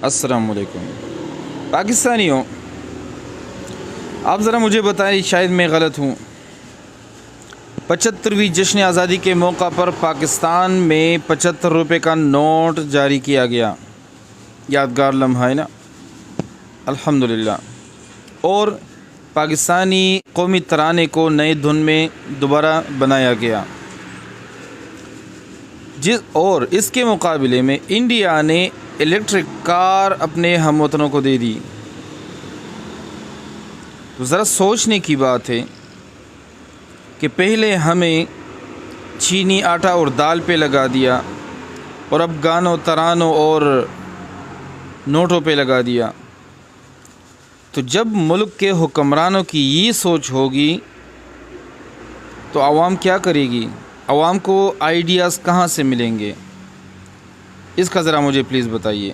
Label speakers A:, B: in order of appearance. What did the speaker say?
A: अस्सलामुअलैकुम पाकिस्तानियों, आप ज़रा मुझे बताएं, शायद मैं गलत हूँ। 75वीं जश्न आज़ादी के मौका पर पाकिस्तान में 75 रुपये का नोट जारी किया गया। यादगार लम्हा है ना, अल्हम्दुलिल्लाह। और पाकिस्तानी कौमी तराने को नए धुन में दोबारा बनाया गया। और इसके मुकाबले में इंडिया ने इलेक्ट्रिक कार अपने हमवतनों को दे दी। तो ज़रा सोचने की बात है कि पहले हमें चीनी, आटा और दाल पे लगा दिया और अब गानों, तरानों और नोटों पे लगा दिया। तो जब मुल्क के हुक्मरानों की ये सोच होगी तो आवाम क्या करेगी? आवाम को आइडियाज़ कहाँ से मिलेंगे? इसका ज़रा मुझे प्लीज़ बताइए।